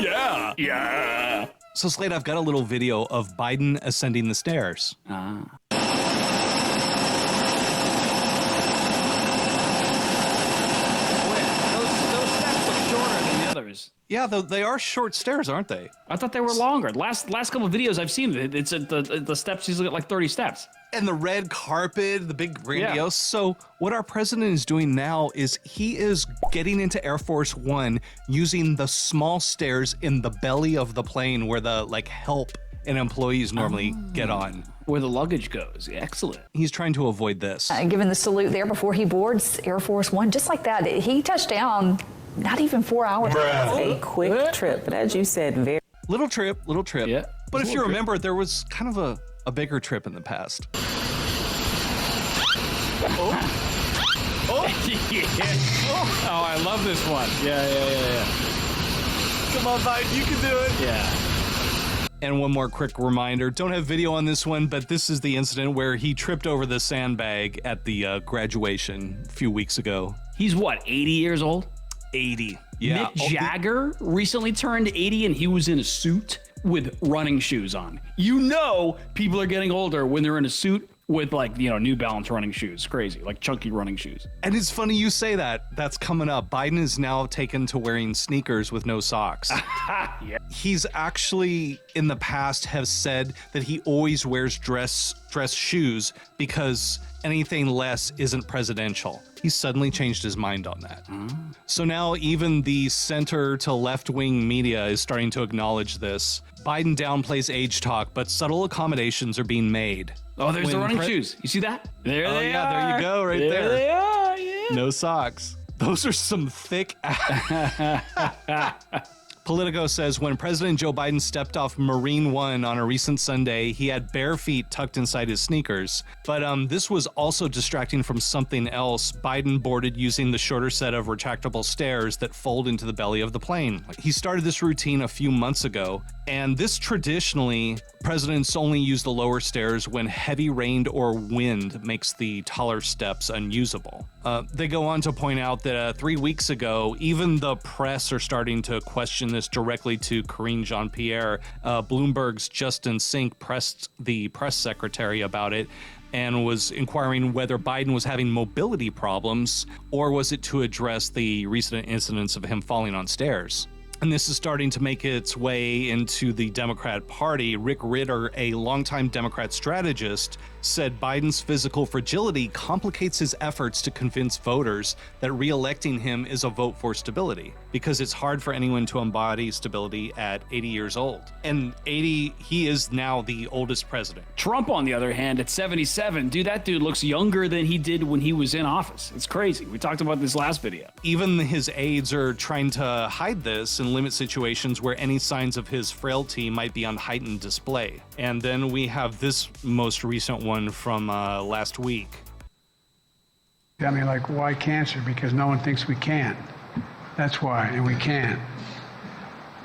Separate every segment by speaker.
Speaker 1: Yeah. Yeah.
Speaker 2: So, Slade, I've got a little video of Biden ascending the stairs.
Speaker 1: Those steps look shorter than the others.
Speaker 2: Yeah, they are short stairs, aren't they?
Speaker 1: I thought they were longer. Last couple of videos I've seen, it's at the steps. He's got like 30 steps.
Speaker 2: And the red carpet, the big grandiose.
Speaker 1: Yeah.
Speaker 2: So what our president is doing now is he is getting into Air Force One using the small stairs in the belly of the plane where the help and employees normally get on.
Speaker 1: Where the luggage goes. Excellent.
Speaker 2: He's trying to avoid this.
Speaker 3: Given the salute there before he boards Air Force One, just like that, he touched down not even 4 hours.
Speaker 4: A quick trip, but as you said, very
Speaker 2: Little trip.
Speaker 1: Yeah.
Speaker 2: But if you remember, there was kind of a bigger trip in the past.
Speaker 1: Oh, I love this one. Yeah.
Speaker 2: Come on, Biden, you can do it.
Speaker 1: Yeah.
Speaker 2: And one more quick reminder, don't have video on this one, but this is the incident where he tripped over the sandbag at the graduation a few weeks ago.
Speaker 1: He's what, 80 years old?
Speaker 2: 80. Yeah.
Speaker 1: Mick Jagger recently turned 80 and he was in a suit with running shoes on. You know people are getting older when they're in a suit with New Balance running shoes. Crazy, like chunky running shoes.
Speaker 2: And it's funny you say that. That's coming up. Biden is now taken to wearing sneakers with no socks.
Speaker 1: Yeah.
Speaker 2: He's actually in the past have said that he always wears dress shoes because anything less isn't presidential. He's suddenly changed his mind on that. So now even the center to left-wing media is starting to acknowledge this. Biden downplays age talk, but subtle accommodations are being made.
Speaker 1: Oh, there's the running shoes. You see that? There they are.
Speaker 2: There you go, right there.
Speaker 1: There they are, yeah.
Speaker 2: No socks. Those are some thick... Politico says when President Joe Biden stepped off Marine One on a recent Sunday, he had bare feet tucked inside his sneakers. But this was also distracting from something else. Biden boarded using the shorter set of retractable stairs that fold into the belly of the plane. He started this routine a few months ago, and this traditionally, presidents only use the lower stairs when heavy rain or wind makes the taller steps unusable. They go on to point out that 3 weeks ago, even the press are starting to question this directly to Karine Jean-Pierre. Bloomberg's Justin Sink pressed the press secretary about it and was inquiring whether Biden was having mobility problems or was it to address the recent incidents of him falling on stairs. And this is starting to make its way into the Democrat Party. Rick Ritter, a longtime Democrat strategist, said Biden's physical fragility complicates his efforts to convince voters that re-electing him is a vote for stability, because it's hard for anyone to embody stability at 80 years old. And 80, he is now the oldest president.
Speaker 1: Trump, on the other hand, at 77, that dude looks younger than he did when he was in office. It's crazy. We talked about this last video.
Speaker 2: Even his aides are trying to hide this and limit situations where any signs of his frailty might be on heightened display. And then we have this most recent one from last week.
Speaker 5: I mean, why cancer? Because no one thinks we can. That's why, and we can't.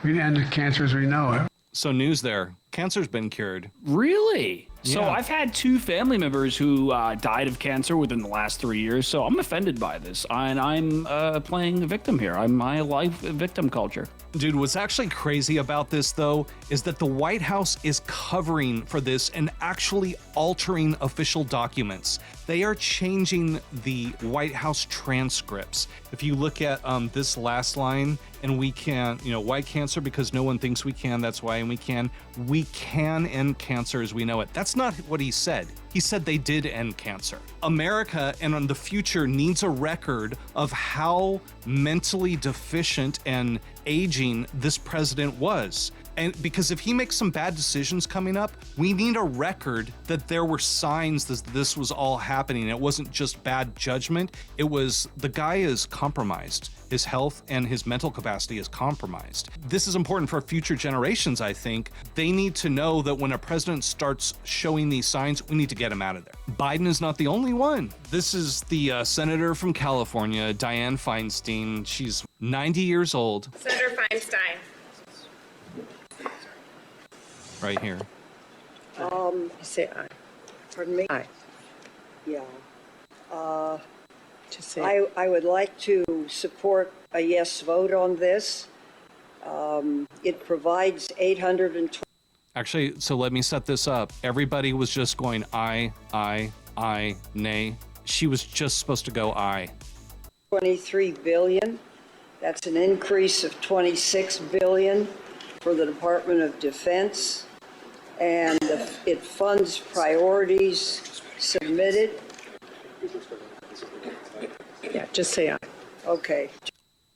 Speaker 5: We end cancer as we know it.
Speaker 2: So news there. Cancer's been cured.
Speaker 1: Really? So
Speaker 2: Yeah.
Speaker 1: I've had 2 family members who died of cancer within the last 3 years, so I'm offended by this. And I'm playing a victim here. I'm my life victim culture.
Speaker 2: Dude, what's actually crazy about this, though, is that the White House is covering for this and actually altering official documents. They are changing the White House transcripts. If you look at this last line, and we can, why cancer? Because no one thinks we can, that's why, and we can end cancer as we know it. That's not what he said. He said they did end cancer. America and on the future needs a record of how mentally deficient and aging this president was. And because if he makes some bad decisions coming up, we need a record that there were signs that this was all happening. It wasn't just bad judgment. It was the guy is compromised. His health and his mental capacity is compromised. This is important for future generations, I think. They need to know that when a president starts showing these signs, we need to get him out of there. Biden is not the only one. This is the senator from California, Dianne Feinstein. She's 90 years old.
Speaker 6: Senator Feinstein.
Speaker 2: Right here.
Speaker 7: Say aye. Pardon me? Aye. Yeah.
Speaker 6: To say.
Speaker 7: I would like to support a yes vote on this. It provides 820.
Speaker 2: Actually, so let me set this up. Everybody was just going I, nay. She was just supposed to go I.
Speaker 7: 23 billion. That's an increase of 26 billion for the Department of Defense. And it funds priorities submitted. Yeah, just say aye. Okay.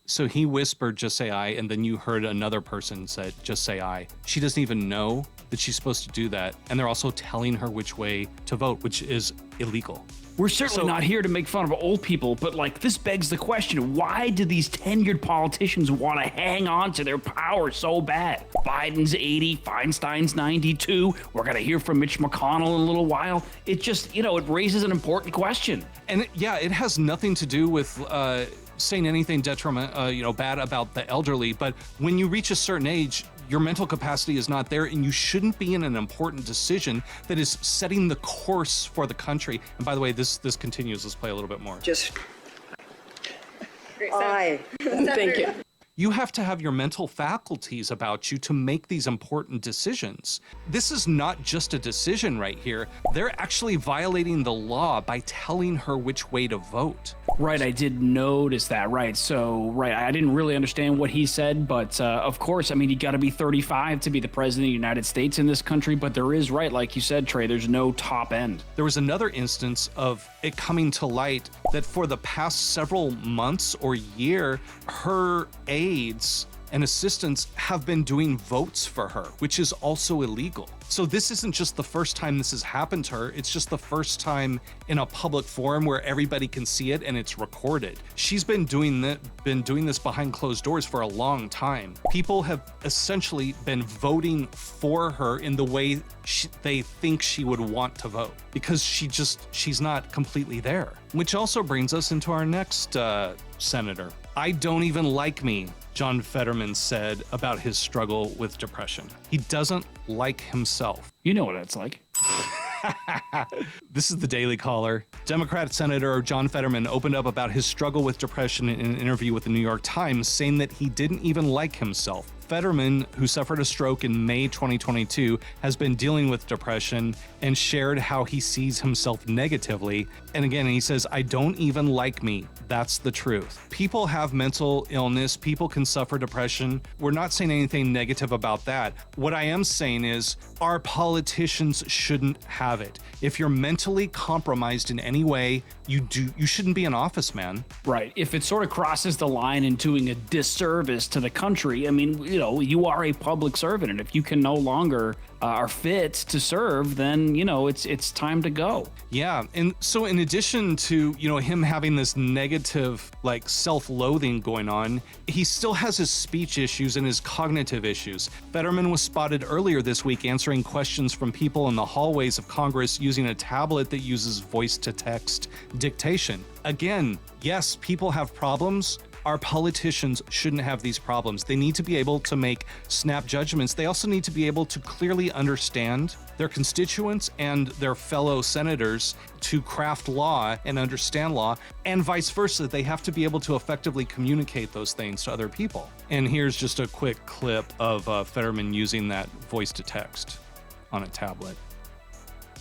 Speaker 2: So he whispered, just say I, and then you heard another person said, just say I. She doesn't even know that she's supposed to do that. And they're also telling her which way to vote, which is illegal.
Speaker 1: We're certainly not here to make fun of old people, but like this begs the question, why do these tenured politicians want to hang on to their power so bad? Biden's 80, Feinstein's 92. We're going to hear from Mitch McConnell in a little while. It just, it raises an important question.
Speaker 2: And it has nothing to do with saying anything bad about the elderly. But when you reach a certain age, your mental capacity is not there, and you shouldn't be in an important decision that is setting the course for the country. And by the way, this continues. Let's play a little bit more.
Speaker 7: Just aye. Thank you.
Speaker 2: You have to have your mental faculties about you to make these important decisions. This is not just a decision right here. They're actually violating the law by telling her which way to vote.
Speaker 1: Right, I did notice that. Right, so, I didn't really understand what he said, but of course, you got to be 35 to be the president of the United States in this country, but there is, like you said, Trey, there's no top end.
Speaker 2: There was another instance of it coming to light that for the past several months or year, her aides and assistants have been doing votes for her, which is also illegal. So this isn't just the first time this has happened to her, it's just the first time in a public forum where everybody can see it and it's recorded. She's been doing this behind closed doors for a long time. People have essentially been voting for her in the way they think she would want to vote, because she's not completely there. Which also brings us into our next senator. I don't even like me, John Fetterman said about his struggle with depression. He doesn't like himself.
Speaker 1: You know what that's like.
Speaker 2: This is the Daily Caller. Democrat Senator John Fetterman opened up about his struggle with depression in an interview with the New York Times, saying that he didn't even like himself. Fetterman, who suffered a stroke in May 2022, has been dealing with depression and shared how he sees himself negatively. And again, he says, I don't even like me. That's the truth. People have mental illness. People can suffer depression. We're not saying anything negative about that. What I am saying is our politicians shouldn't have it. If you're mentally compromised in any way, you shouldn't be in office, man.
Speaker 1: Right. If it sort of crosses the line in doing a disservice to the country, you are a public servant, and if you can no longer are fit to serve, then it's time to go.
Speaker 2: Yeah, and so in addition to him having this negative self-loathing going on, he still has his speech issues and his cognitive issues. Fetterman was spotted earlier this week answering questions from people in the hallways of Congress using a tablet that uses voice-to-text dictation. Again, yes, people have problems. Our politicians shouldn't have these problems. They need to be able to make snap judgments. They also need to be able to clearly understand their constituents and their fellow senators to craft law and understand law, and vice versa. They have to be able to effectively communicate those things to other people. And here's just a quick clip of Fetterman using that voice to text on a tablet.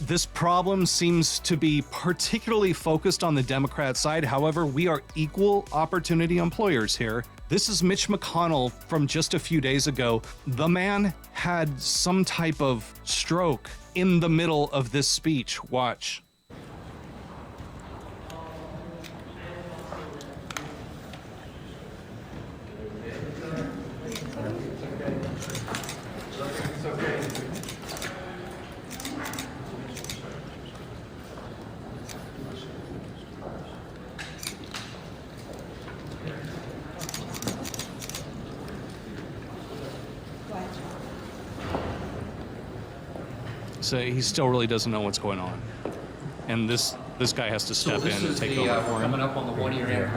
Speaker 2: This problem seems to be particularly focused on the Democrat side. However, we are equal opportunity employers here. This is Mitch McConnell from just a few days ago. The man had some type of stroke in the middle of this speech. Watch. So he still really doesn't know what's going on, and this guy has to step in and take over for him.
Speaker 6: Coming up on the 1 year.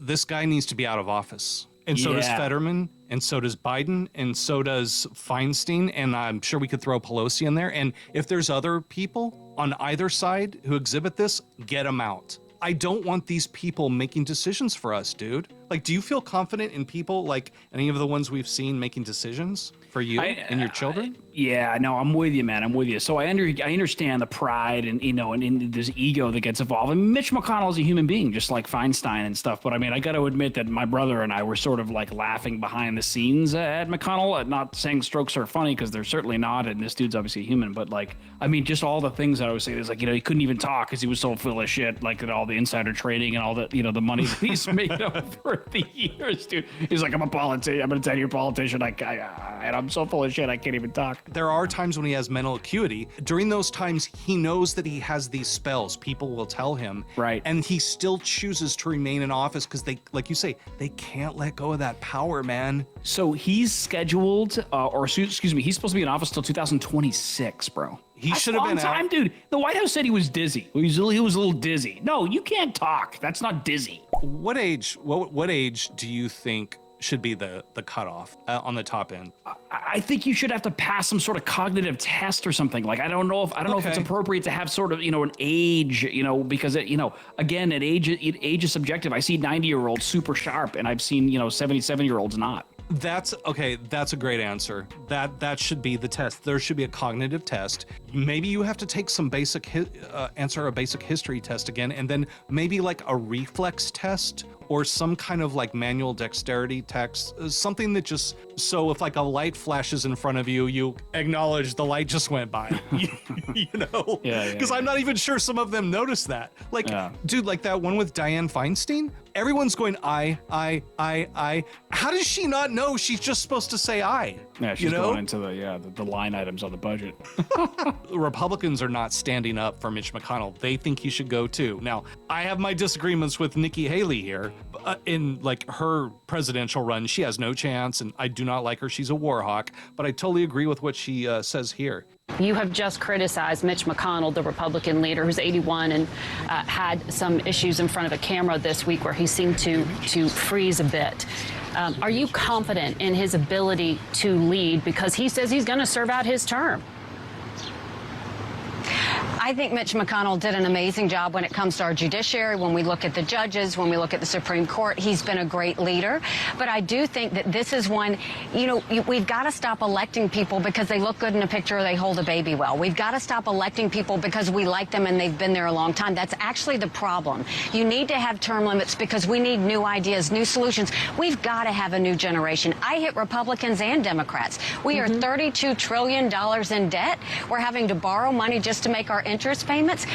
Speaker 2: This guy needs to be out of office, and so does Fetterman, and so does Biden, and so does Feinstein, and I'm sure we could throw Pelosi in there. And if there's other people on either side who exhibit this, get them out. I don't want these people making decisions for us, dude. Like, do you feel confident in people like any of the ones we've seen making decisions for you and your children?
Speaker 1: Yeah, no, I'm with you, man. I'm with you. So I understand the pride and, and this ego that gets involved. And Mitch McConnell is a human being, just like Feinstein and stuff. But I mean, I got to admit that my brother and I were sort of like laughing behind the scenes at McConnell. Not saying strokes are funny, because they're certainly not. And this dude's obviously human. But like, I mean, just all the things that I was saying is like, he couldn't even talk because he was so full of shit, like all the insider trading and all the, the money that he's made over the years, dude. He's like, I'm a politician. I'm a 10-year politician. And I'm so full of shit, I can't even talk.
Speaker 2: There are times when he has mental acuity. During those times, he knows that he has these spells. People will tell him.
Speaker 1: Right.
Speaker 2: And he still chooses to remain in office because they, like you say, they can't let go of that power, man.
Speaker 1: So he's scheduled, he's supposed to be in office till 2026, bro.
Speaker 2: He should have been
Speaker 1: time, dude. The White House said he was dizzy. He was a little dizzy. No, you can't talk. That's not dizzy.
Speaker 2: What age do you think should be the cutoff on the top end?
Speaker 1: I think you should have to pass some sort of cognitive test or something. Like, I don't know if it's appropriate to have sort of, an age, because again, age is subjective. I see 90-year-olds super sharp, and I've seen, 77-year-olds not.
Speaker 2: That's okay. That's a great answer. That should be the test. There should be a cognitive test. Maybe you have to take some answer a basic history test again, and then maybe like a reflex test or some kind of like manual dexterity test, something that just, so if like a light flashes in front of you, you acknowledge the light just went by,
Speaker 1: Yeah.
Speaker 2: Because I'm not even sure some of them notice that. Like, dude, like that one with Dianne Feinstein, everyone's going, I. How does she not know she's just supposed to say I?
Speaker 1: Yeah, she's going into the line items on the budget.
Speaker 2: Republicans are not standing up for Mitch McConnell. They think he should go too. Now, I have my disagreements with Nikki Haley here. In like her presidential run, she has no chance, and I do not like her. She's a war hawk, but I totally agree with what she says here.
Speaker 6: You have just criticized Mitch McConnell, the Republican leader who's 81 and had some issues in front of a camera this week where he seemed to freeze a bit. Are you confident in his ability to lead, because he says he's going to serve out his term?
Speaker 8: I think Mitch McConnell did an amazing job when it comes to our judiciary. When we look at the judges, when we look at the Supreme Court, he's been a great leader. But I do think that this is one, we've got to stop electing people because they look good in a picture or they hold a baby well. We've got to stop electing people because we like them and they've been there a long time. That's actually the problem. You need to have term limits because we need new ideas, new solutions. We've got to have a new generation. I hit Republicans and Democrats. We are $32 trillion in debt. We're having to borrow money just to make our interest payments.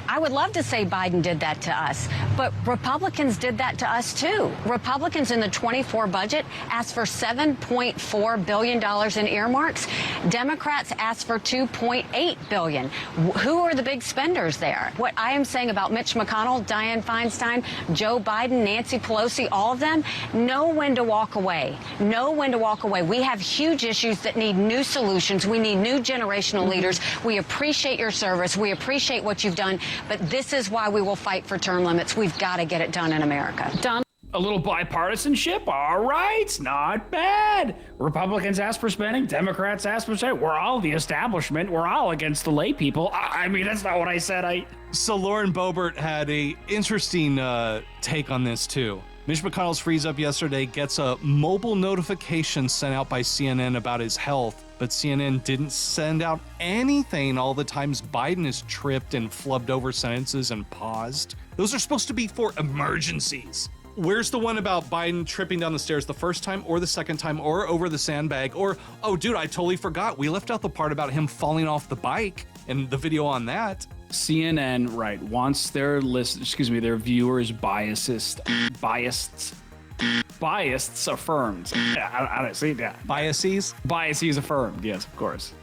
Speaker 8: I would love to say Biden did that to us, but Republicans did that to us too. Republicans in the 24 budget asked for $7.4 billion in earmarks. Democrats asked for $2.8 billion. Who are the big spenders there? What I am saying about Mitch McConnell, Dianne Feinstein, Joe Biden, Nancy Pelosi, all of them, know when to walk away. Know when to walk away. We have huge issues that need new solutions. We need new generational leaders. We appreciate your service. We appreciate what you've done, but this is why we will fight for term limits. We've got to get it done in America.
Speaker 1: A little bipartisanship, all right, not bad. Republicans ask for spending, Democrats ask for spending. We're all the establishment. We're all against the lay people. I mean, that's not what I said.
Speaker 2: So Lauren Boebert had a interesting take on this too. Mitch McConnell's freeze up yesterday gets a mobile notification sent out by CNN about his health, but CNN didn't send out anything all the times Biden is tripped and flubbed over sentences and paused. Those are supposed to be for emergencies. Where's the one about Biden tripping down the stairs the first time or the second time or over the sandbag? Or, oh, dude, I totally forgot. We left out the part about him falling off the bike and the video on that.
Speaker 1: CNN, right, wants their their viewers biased affirmed. I don't see that.
Speaker 2: Biases?
Speaker 1: Biases affirmed, yes, of course.